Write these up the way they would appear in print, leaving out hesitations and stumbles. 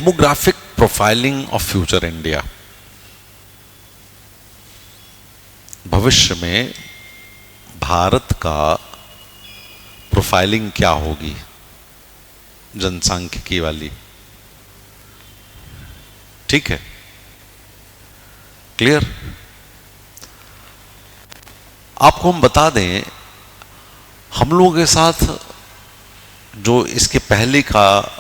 Demographic profiling of future India. भविष्य में भारत का प्रोफाइलिंग क्या होगी जनसांख्यिकी वाली, ठीक है, क्लियर। आपको हम बता दें, हम लोगों के साथ जो इसके पहले का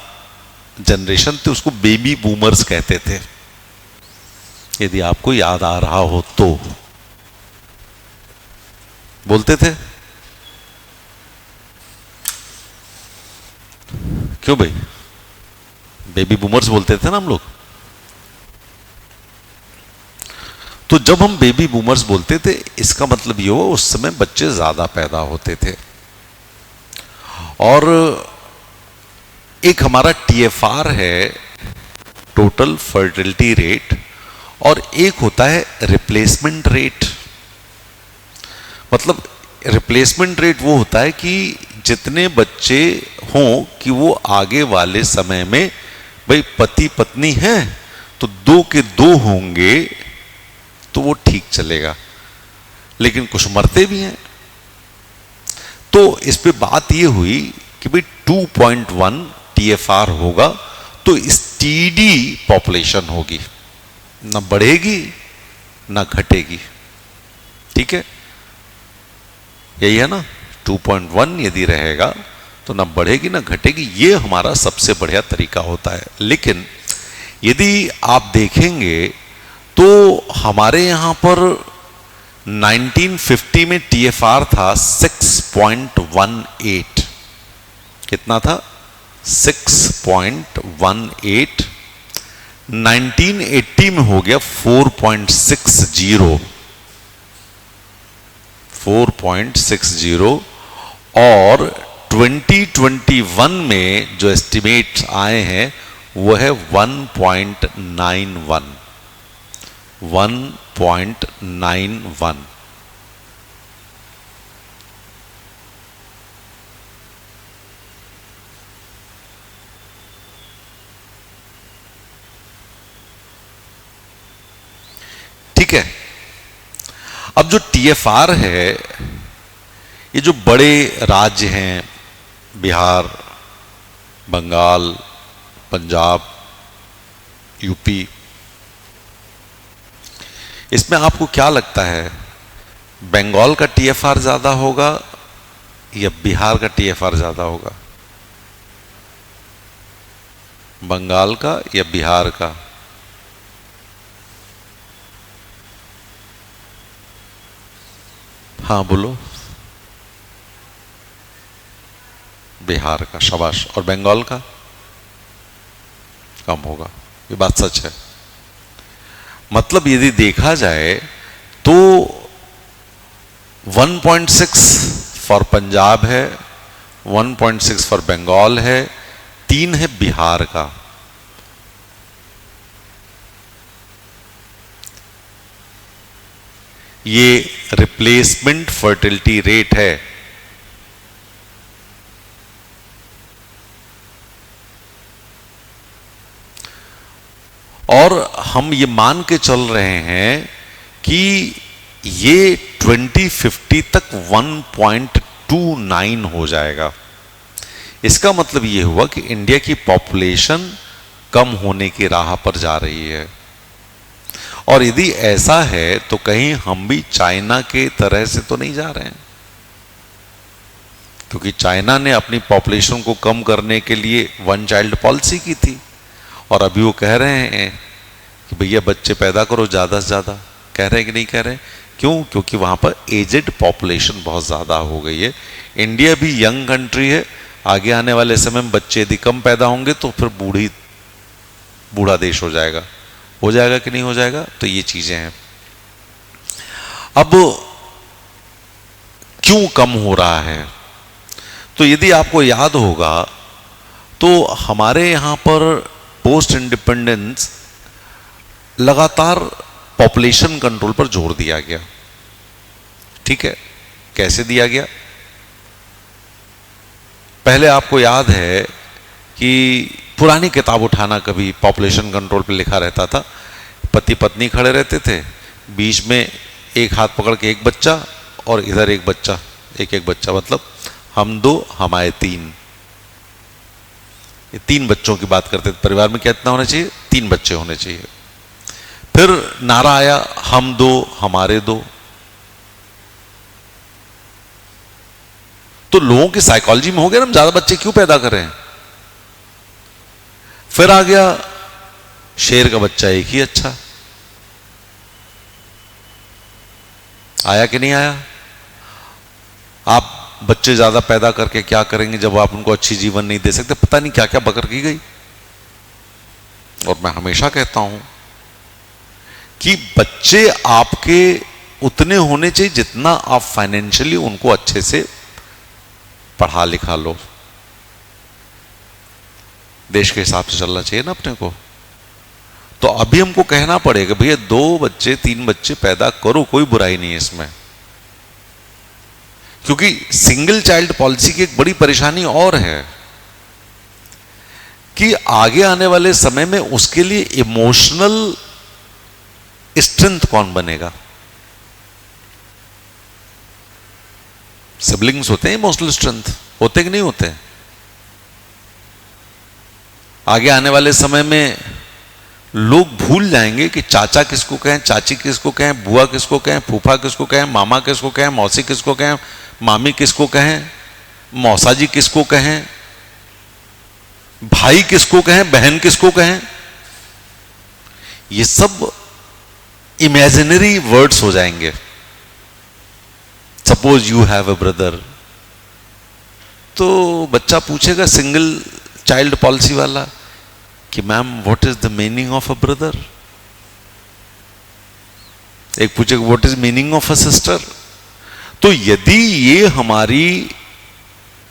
जनरेशन थे उसको बेबी बूमर्स कहते थे, यदि आपको याद आ रहा हो तो। बोलते थे क्यों भाई, बेबी बूमर्स बोलते थे ना हम लोग। तो जब हम बेबी बूमर्स बोलते थे इसका मतलब ये हुआ उस समय बच्चे ज्यादा पैदा होते थे, और एक हमारा टीएफआर है, टोटल फर्टिलिटी रेट, और एक होता है रिप्लेसमेंट रेट। मतलब रिप्लेसमेंट रेट वो होता है कि जितने बच्चे हों कि वो आगे वाले समय में, भाई पति पत्नी हैं तो 2 के 2 होंगे तो वो ठीक चलेगा, लेकिन कुछ मरते भी हैं। तो इस पे बात ये हुई कि भाई 2.1 टीएफआर होगा तो स्टीडी पॉपुलेशन होगी, ना बढ़ेगी ना घटेगी, ठीक है, यही है ना। 2.1 यदि रहेगा तो ना बढ़ेगी ना घटेगी, ये हमारा सबसे बढ़िया तरीका होता है। लेकिन यदि आप देखेंगे तो हमारे यहां पर 1950 में टीएफआर था 6.18, कितना था, 6.18। 1980 में हो गया 4.60, 4.60, और 2021 में जो एस्टिमेट्स आए हैं वो है 1.91, 1.91। ठीक है। अब जो टीएफआर है, ये जो बड़े राज्य हैं, बिहार, बंगाल, पंजाब, यूपी, इसमें आपको क्या लगता है, बंगाल का टीएफआर ज्यादा होगा या बिहार का टीएफआर ज्यादा होगा? बंगाल का या बिहार का? हाँ बोलो। बिहार का, शाबाश। और बंगाल का कम होगा, ये बात सच है। मतलब यदि देखा जाए तो 1.6 फॉर पंजाब है, 1.6 फॉर बंगाल है, 3 है बिहार का। ये रिप्लेसमेंट फर्टिलिटी रेट है। और हम ये मान के चल रहे हैं कि ये 2050 तक 1.29 हो जाएगा। इसका मतलब ये हुआ कि इंडिया की पॉपुलेशन कम होने की राह पर जा रही है। और यदि ऐसा है तो कहीं हम भी चाइना के तरह से तो नहीं जा रहे हैं, क्योंकि चाइना ने अपनी पॉपुलेशन को कम करने के लिए 1 चाइल्ड पॉलिसी की थी, और अभी वो कह रहे हैं कि भैया बच्चे पैदा करो ज्यादा से ज्यादा। कह रहे हैं कि नहीं कह रहे हैं? क्यों? क्योंकि वहां पर एजेड पॉपुलेशन बहुत ज्यादा हो गई है। इंडिया भी यंग कंट्री है, आगे आने वाले समय में बच्चे यदि कम पैदा होंगे तो फिर बूढ़ा देश हो जाएगा कि नहीं हो जाएगा? तो ये चीजें हैं। अब क्यों कम हो रहा है? तो यदि आपको याद होगा तो हमारे यहां पर पोस्ट इंडिपेंडेंस लगातार पॉपुलेशन कंट्रोल पर जोर दिया गया, ठीक है। कैसे दिया गया? पहले आपको याद है कि पुरानी किताब उठाना, कभी पॉपुलेशन कंट्रोल पे लिखा रहता था, पति पत्नी खड़े रहते थे, बीच में एक हाथ पकड़ के एक बच्चा और इधर एक बच्चा, एक एक बच्चा, मतलब हम दो हमारे तीन, ये तीन बच्चों की बात करते थे। परिवार में कितना होना चाहिए? 3 बच्चे होने चाहिए। फिर नारा आया हम दो हमारे दो। तो लोगों की साइकोलॉजी में हो गया ना, हम ज्यादा बच्चे क्यों पैदा करें। फिर आ गया शेर का बच्चा एक ही अच्छा। आया कि नहीं आया? आप बच्चे ज्यादा पैदा करके क्या करेंगे जब आप उनको अच्छी जीवन नहीं दे सकते? पता नहीं क्या क्या बकर की गई। और मैं हमेशा कहता हूं कि बच्चे आपके उतने होने चाहिए जितना आप फाइनेंशियली उनको अच्छे से पढ़ा लिखा लो। देश के हिसाब से चलना चाहिए ना अपने को। तो अभी हमको कहना पड़ेगा भैया 2 बच्चे 3 बच्चे पैदा करो, कोई बुराई नहीं है इसमें। क्योंकि सिंगल चाइल्ड पॉलिसी की एक बड़ी परेशानी और है कि आगे आने वाले समय में उसके लिए इमोशनल स्ट्रेंथ कौन बनेगा? सिबलिंग्स होते हैं इमोशनल स्ट्रेंथ, होते कि नहीं होते? आगे आने वाले समय में लोग भूल जाएंगे कि चाचा किसको कहें, चाची किसको कहें, बुआ किसको कहें, फूफा किसको कहें, मामा किसको कहें, मौसी किसको कहें, मामी किसको कहें, मौसा जी किसको कहें, भाई किसको कहें, बहन किसको कहें। ये सब इमेजिनरी वर्ड्स हो जाएंगे। Suppose you have a brother, तो बच्चा पूछेगा सिंगल चाइल्ड पॉलिसी वाला कि ma'am what is the meaning of a brother. एक पूछेगा what is meaning of a sister. तो यदि ये हमारी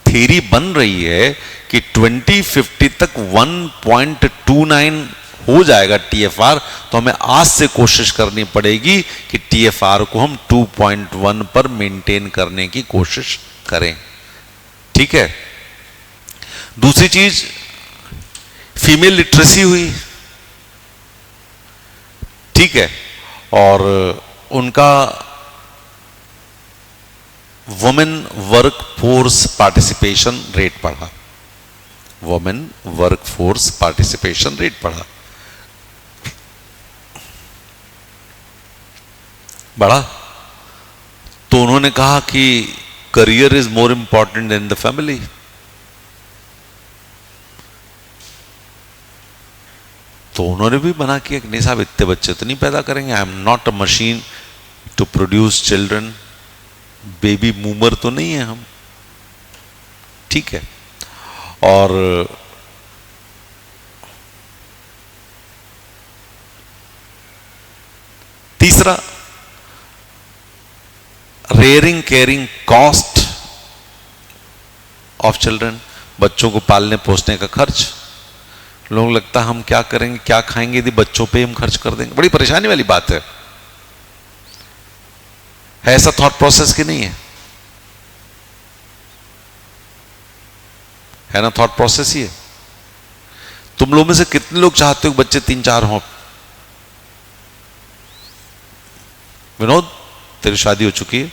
थ्योरी बन रही है कि 2050 तक 1.29 हो जाएगा टीएफआर, तो हमें आज से कोशिश करनी पड़ेगी कि टीएफआर को हम 2.1 पर मेंटेन करने की कोशिश करें। ठीक है। दूसरी चीज, फीमेल लिटरेसी हुई, ठीक है, और उनका women work force participation rate बढ़ा, women work force participation rate बढ़ा। तो उन्होंने कहा कि career is more important than the family. तो उन्होंने भी मना किया कि नहीं साहब इतने बच्चे तो नहीं पैदा करेंगे, I am not a machine to produce children, baby boomer तो नहीं है हम। ठीक है। और तीसरा, rearing caring cost of children, बच्चों को पालने पोसने का खर्च। लोग लगता है हम क्या करेंगे, क्या खाएंगे यदि बच्चों पे हम खर्च कर देंगे। बड़ी परेशानी वाली बात है ऐसा थॉट प्रोसेस की नहीं है ना? थॉट प्रोसेस ही है। तुम लोग में से कितने लोग चाहते हो बच्चे 3-4 हों? विनोद, तेरी शादी हो चुकी है?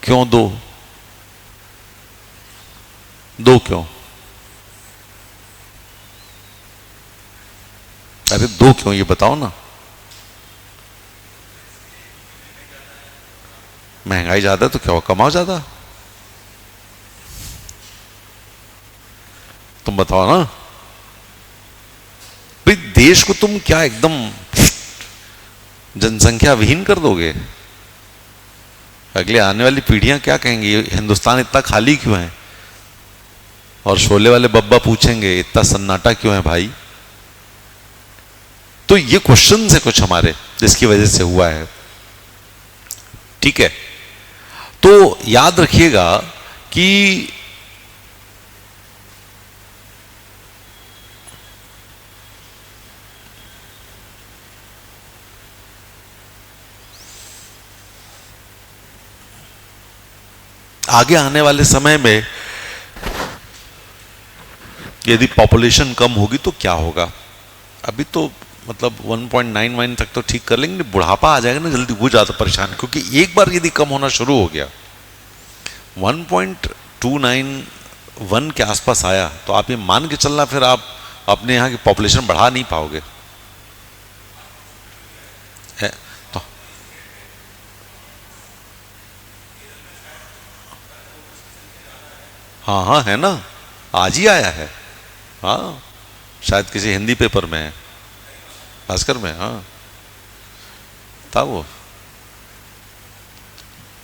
क्यों दो क्यों? अरे 2 क्यों, ये बताओ ना। महंगाई ज्यादा तो क्या हो, कमाओ ज्यादा। तुम बताओ ना भाई, देश को तुम क्या एकदम जनसंख्या विहीन कर दोगे? अगले आने वाली पीढ़ियां क्या कहेंगी, हिंदुस्तान इतना खाली क्यों है? और शोले वाले बब्बा पूछेंगे इतना सन्नाटा क्यों है भाई? तो ये क्वेश्चन है कुछ हमारे जिसकी वजह से हुआ है। ठीक है। तो याद रखिएगा कि आगे आने वाले समय में यदि पॉपुलेशन कम होगी तो क्या होगा? अभी तो मतलब 1.91 तक तो ठीक कर लेंगे, बुढ़ापा आ जाएगा ना जल्दी, वो ज्यादा परेशान, क्योंकि एक बार यदि कम होना शुरू हो गया 1.291 के आसपास आया तो आप ये मान के चलना फिर आप अपने यहाँ की पॉपुलेशन बढ़ा नहीं पाओगे है तो। हाँ हाँ है ना, आज ही आया है। हाँ शायद किसी हिंदी पेपर में है, भास्कर में। हाँ था वो,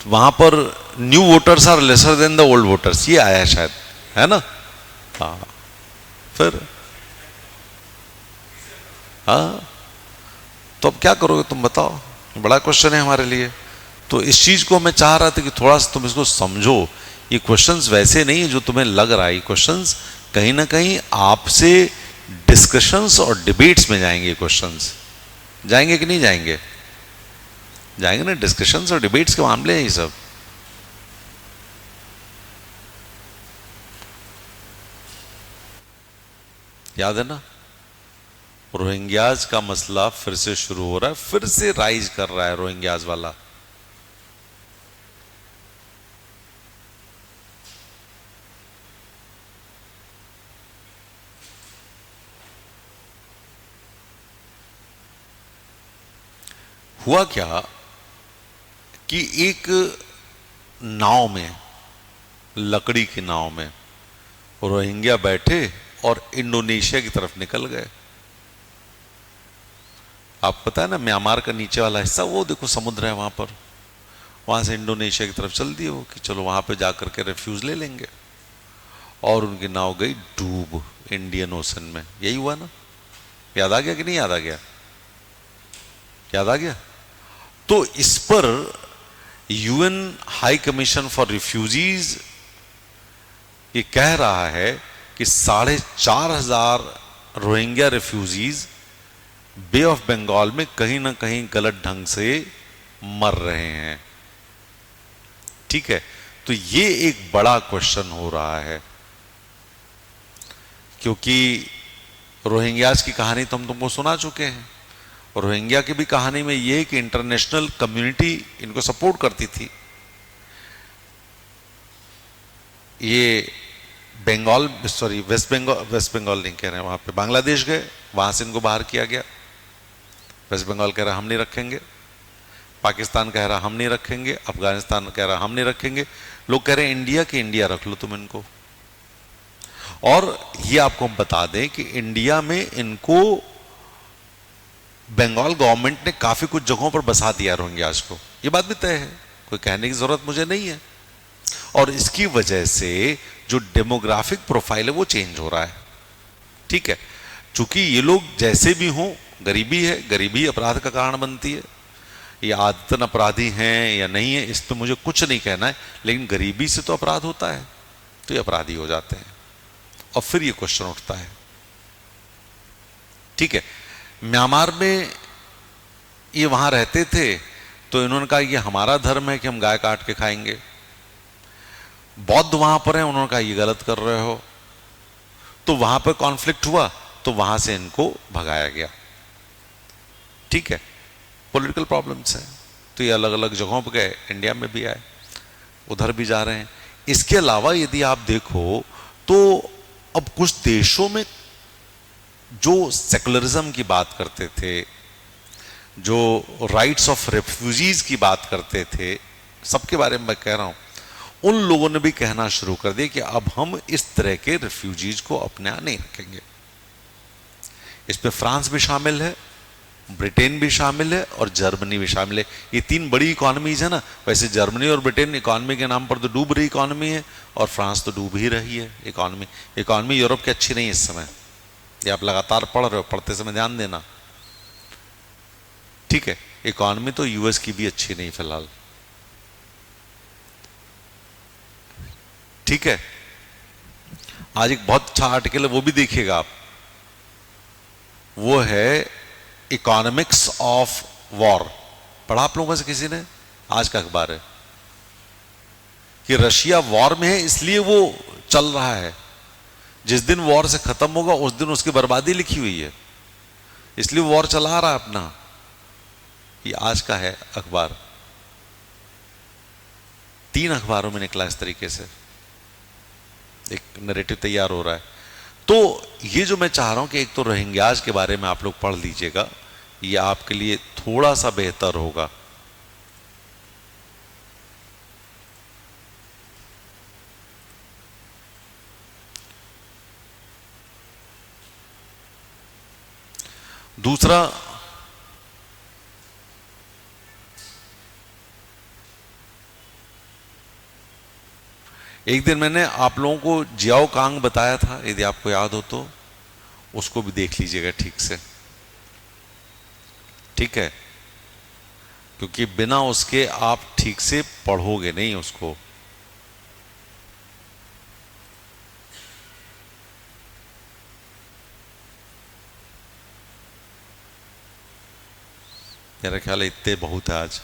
वहां पर new voters are lesser than the old voters, ये आया है शायद, है ना। हाँ फिर हाँ, तो अब क्या करोगे तुम बताओ, बड़ा क्वेश्चन है हमारे लिए। तो इस चीज को मैं चाह रहा था कि थोड़ा सा तुम इसको समझो। ये क्वेश्चंस वैसे नहीं है जो तुम्हें लग रहा है, ये क्वेश्चंस कहीं ना कहीं आपसे डिस्कशंस और डिबेट्स में जाएंगे। क्वेश्चंस जाएंगे कि नहीं जाएंगे? जाएंगे ना, डिस्कशंस और डिबेट्स के मामले हैं ये सब। याद है ना, रोहिंग्याज का मसला फिर से शुरू हो रहा है, फिर से राइज कर रहा है रोहिंग्याज वाला। हुआ क्या कि एक नाव में, लकड़ी की नाव में रोहिंग्या बैठे और इंडोनेशिया की तरफ निकल गए। आप पता है ना, म्यांमार का नीचे वाला हिस्सा वो देखो समुद्र है वहां पर, वहां से इंडोनेशिया की तरफ चल दिए वो कि चलो वहां पे जाकर के रेफ्यूज ले लेंगे। और उनकी नाव गई डूब इंडियन ओशन में। यही हुआ ना, याद आ गया कि नहीं याद आ गया? याद आ गया। तो इस पर UN high commission for refugees ये कह रहा है कि 4,500 Rohingya refugees bay of Bengal में कहीं ना कहीं गलत ढंग से मर रहे हैं। ठीक है, तो ये एक बड़ा क्वेश्चन हो रहा है, क्योंकि रोहिंग्याज की कहानी तो हम तुमको सुना चुके हैं। रोहिंग्या की भी कहानी में ये कि इंटरनेशनल कम्युनिटी इनको सपोर्ट करती थी। ये बंगाल, सॉरी वेस्ट बंगाल नहीं कह रहे हैं, वहां पे बांग्लादेश गए, वहां से इनको बाहर किया गया। वेस्ट बंगाल कह रहा हम नहीं रखेंगे, पाकिस्तान कह रहा हम नहीं रखेंगे, अफगानिस्तान कह रहा हम नहीं रखेंगे, लोग कह रहे हैं इंडिया की इंडिया रख लो तुम इनको। और ये आपको हम बता दें कि इंडिया में इनको बंगाल गवर्नमेंट ने काफी कुछ जगहों पर बसा दिया रोहिंग्याज को, ये बात भी तय है, कोई कहने की जरूरत मुझे नहीं है। और इसकी वजह से जो डेमोग्राफिक प्रोफाइल है वो चेंज हो रहा है। ठीक है, चूंकि ये लोग जैसे भी हों, गरीबी है, गरीबी अपराध का कारण बनती है। ये आदतन अपराधी हैं या नहीं है इस पर मुझे कुछ नहीं कहना है, लेकिन गरीबी से तो अपराध होता है, तो ये अपराधी हो जाते हैं। और फिर ये क्वेश्चन उठता है, ठीक है, म्यांमार में ये वहां रहते थे तो इन्होंने कहा ये हमारा धर्म है कि हम गाय काट के खाएंगे। बौद्ध वहां पर है, उन्होंने कहा ये गलत कर रहे हो। तो वहां पर कॉन्फ्लिक्ट हुआ, तो वहां से इनको भगाया गया। ठीक है, पॉलिटिकल प्रॉब्लम्स है, तो ये अलग अलग जगहों पर गए, इंडिया में भी आए, उधर भी जा रहे हैं। इसके अलावा यदि आप देखो तो अब कुछ देशों में जो सेकुलरिज्म की बात करते थे, जो राइट्स ऑफ रेफ्यूजीज की बात करते थे, सबके बारे में मैं कह रहा हूं, उन लोगों ने भी कहना शुरू कर दिया कि अब हम इस तरह के रेफ्यूजीज को अपने यहां नहीं रखेंगे। इस पे फ्रांस भी शामिल है, ब्रिटेन भी शामिल है और जर्मनी भी शामिल है। ये तीन बड़ी इकोनॉमीज है ना, वैसे जर्मनी और ब्रिटेन इकोनॉमी के नाम पर तो डूब रही इकोनॉमी है, और फ्रांस तो डूब ही रही है इकोनॉमी यूरोप की अच्छी नहीं है इस समय, ये आप लगातार पढ़ रहे हो, पढ़ते समय ध्यान देना। ठीक है, इकोनॉमी तो यूएस की भी अच्छी नहीं फिलहाल। ठीक है, आज एक बहुत अच्छा आर्टिकल है, वो भी देखिएगा आप, वो है इकोनॉमिक्स ऑफ वॉर। पढ़ा आप लोगों में से किसी ने? आज का अखबार है, कि रशिया वॉर में है इसलिए वो चल रहा है, जिस दिन वॉर से खत्म होगा उस दिन उसकी बर्बादी लिखी हुई है, इसलिए वॉर चला रहा है अपना। ये आज का है अखबार, 3 अखबारों में निकला इस तरीके से एक नैरेटिव तैयार हो रहा है। तो ये जो मैं चाह रहा हूं कि एक तो रोहिंग्याज के बारे में आप लोग पढ़ लीजिएगा, ये आपके लिए थोड़ा सा बेहतर होगा। दूसरा, एक दिन मैंने आप लोगों को जियाओ कांग बताया था, यदि आपको याद हो तो उसको भी देख लीजिएगा ठीक से, ठीक है, क्योंकि बिना उसके आप ठीक से पढ़ोगे नहीं उसको। मेरा ख्याल है इतने बहुत है आज।